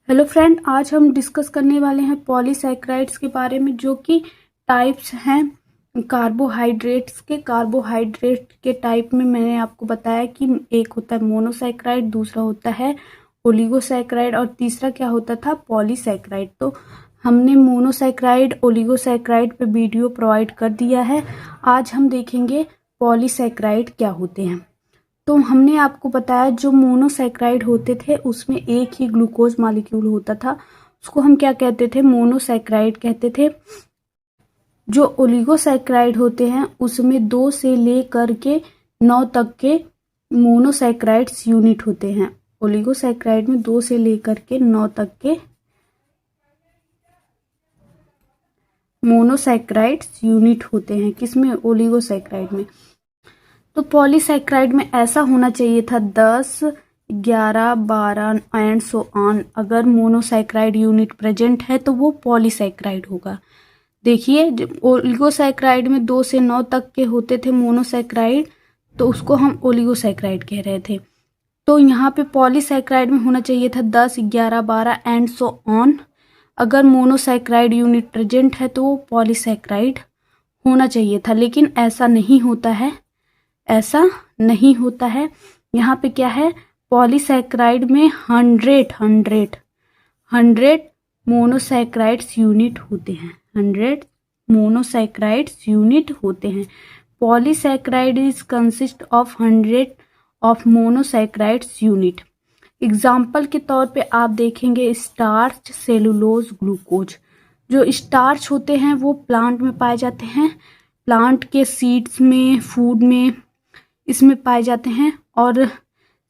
Hello friend, आज हम discuss करने वाले हैं पॉलीसैकेराइड्स के बारे में, जो कि टाइप्स हैं कार्बोहाइड्रेट्स के। कार्बोहाइड्रेट के टाइप में मैंने आपको बताया कि एक होता है मोनोसैकेराइड, दूसरा होता है ओलिगोसैकेराइड और तीसरा क्या होता था, पॉलीसैकेराइड। तो हमने मोनोसैकेराइड, ओलिगोसैकेराइड पे वीडियो प्रोवाइड कर दिया है। आज हम देखेंगे पॉलीसैकेराइड क्या होते हैं। तो हमने आपको बताया जो मोनोसैकेराइड होते थे उसमें एक ही ग्लूकोज मॉलिक्यूल होता था, उसको हम क्या कहते थे, मोनोसैकेराइड कहते थे। जो ओलिगोसैकेराइड होते हैं उसमें 2 से लेकर के 9 तक के मोनोसैकेराइड्स यूनिट होते हैं। ओलिगोसैकेराइड में 2 से लेकर के 9 तक के मोनोसैकेराइड्स यूनिट होते हैं। किसमें? ओलिगोसैकेराइड में। तो पॉलीसैकेराइड में ऐसा होना चाहिए था 10, 11, 12 एंड सो ऑन। अगर मोनोसैकेराइड यूनिट प्रेजेंट है तो वो पॉलीसैकेराइड होगा। देखिए, ओलिगोसैकेराइड में 2 से 9 तक के होते थे मोनोसैकेराइड, तो उसको हम ओलिगोसैकेराइड कह रहे थे। तो यहाँ पे पॉलीसैकेराइड में होना चाहिए था 10, 11, 12 एंड सो ऑन। अगर मोनोसैकेराइड यूनिट प्रेजेंट है तो वो पॉलीसैकेराइड होना चाहिए था, लेकिन ऐसा नहीं होता है। ऐसा नहीं होता है। यहाँ पे क्या है, पॉलीसैकेराइड में 100 मोनोसैकेराइड्स यूनिट होते हैं। 100 मोनोसैकेराइड्स यूनिट होते हैं। Polysaccharide is consist of 100 of monosaccharides unit. Example के तौर पे आप देखेंगे स्टार्च, सेलुलोज, ग्लूकोज। जो स्टार्च होते हैं वो प्लांट में पाए जाते हैं, प्लांट के सीड्स में, फूड में, इसमें पाए जाते हैं। और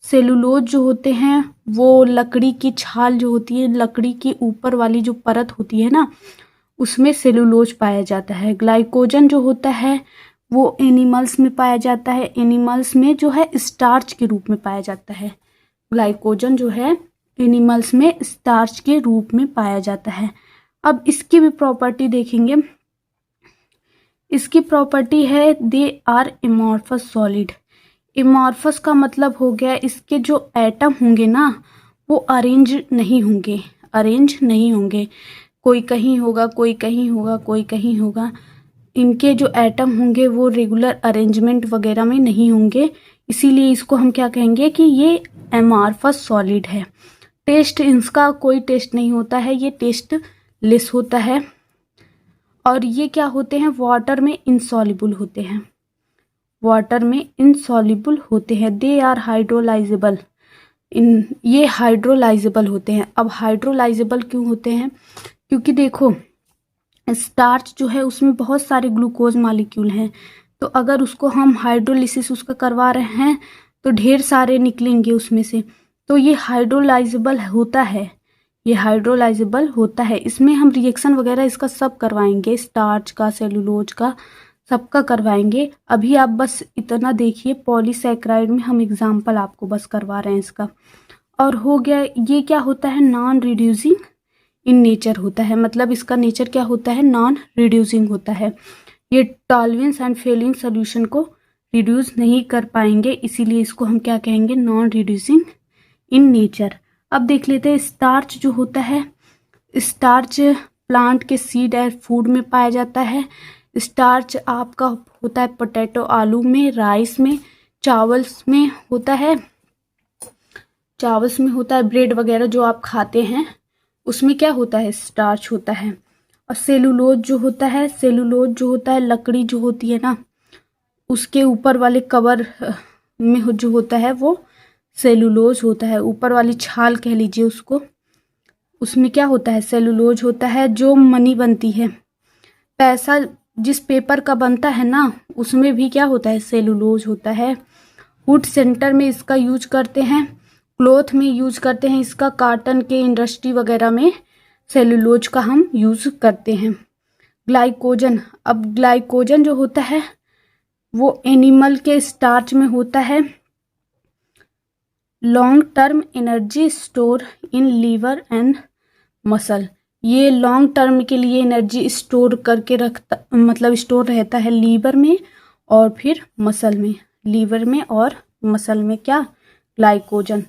सेलुलोज जो होते हैं वो लकड़ी की छाल जो होती है, लकड़ी की ऊपर वाली जो परत होती है ना, उसमें सेलुलोज पाया जाता है। ग्लाइकोजन जो होता है वो एनिमल्स में पाया जाता है, एनिमल्स में जो है स्टार्च के रूप में पाया जाता है। ग्लाइकोजन जो है एनिमल्स में स्टार्च के रूप में पाया जाता है। अब इसकी भी प्रॉपर्टी देखेंगे। इसकी प्रॉपर्टी है they are amorphous solid. Amorphous का मतलब हो गया इसके जो एटम होंगे ना वो अरेंज नहीं होंगे, अरेंज नहीं होंगे। कोई कहीं होगा, कोई कहीं होगा, कोई कहीं होगा। इनके जो एटम होंगे वो रेगुलर अरेंजमेंट वगैरह में नहीं होंगे, इसीलिए इसको हम क्या कहेंगे कि ये एमॉर्फस सॉलिड है। टेस्ट इसका कोई टेस्ट नहीं होता है, ये टेस्ट लेस होता है। और ये क्या होते हैं, वाटर में इनसॉल्युबल होते हैं, वाटर में इनसॉल्युबल होते हैं। They are hydrolysable. ये हाइड्रोलाइजेबल होते हैं। अब हाइड्रोलाइजेबल क्यों होते हैं? क्योंकि देखो, स्टार्च जो है उसमें बहुत सारे ग्लूकोज मॉलिक्यूल हैं, तो अगर उसको हम हाइड्रोलिसिस उसका करवा रहे हैं तो ढेर सारे निकलेंगे उसमें से, तो ये हाइड्रोलाइजेबल होता है, ये हाइड्रोलाइजेबल होता है। इसमें हम रिएक्शन वगैरह इसका सब करवाएंगे, स्टार्च का, सेलुलोज का, सबका करवाएंगे। अभी आप बस इतना देखिए, पॉलीसैकेराइड में हम एग्जाम्पल आपको बस करवा रहे हैं इसका। और हो गया, ये क्या होता है, नॉन रिड्यूसिंग इन नेचर होता है। मतलब इसका नेचर क्या होता है, नॉन रिड्यूसिंग होता है। ये टॉलरेंस एंड फेलिंग सोल्यूशन को रिड्यूस नहीं कर पाएंगे, इसीलिए इसको हम क्या कहेंगे, नॉन रिड्यूसिंग इन नेचर। अब देख लेते हैं स्टार्च जो होता है। स्टार्च प्लांट के सीड एंड फूड में पाया जाता है। स्टार्च आपका होता है पोटैटो, आलू में, राइस में, चावल्स में होता है, चावल्स में होता है, ब्रेड वगैरह जो आप खाते हैं उसमें क्या होता है, स्टार्च होता है। और सेलुलोज जो होता है, सेलुलोज जो होता है लकड़ी जो होती है ना, उसके ऊपर वाले कवर में जो होता है वो सेलुलोज होता है, ऊपर वाली छाल कह लीजिए उसको, उसमें क्या होता है, सेलुलोज होता है। जो मनी बनती है, पैसा जिस पेपर का बनता है ना, उसमें भी क्या होता है, सेलुलोज होता है। वुड सेंटर में इसका यूज करते हैं, क्लॉथ में यूज करते हैं इसका, कॉटन के इंडस्ट्री वगैरह में सेलुलोज का हम यूज करते हैं। ग्लाइकोजन, अब ग्लाइकोजन जो होता है वो एनिमल के स्टार्च में होता है। Long term energy store in liver and muscle. ये लॉन्ग टर्म के लिए एनर्जी स्टोर करके रखता, मतलब स्टोर रहता है लीवर में और फिर मसल में, लीवर में और मसल में क्या, ग्लाइकोजन।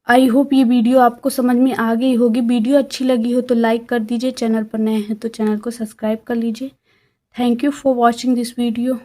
आई होप ये वीडियो आपको समझ में आ गई होगी। वीडियो अच्छी लगी हो तो लाइक कर दीजिए, चैनल पर नए हैं तो चैनल को सब्सक्राइब कर लीजिए। Thank you for watching this video.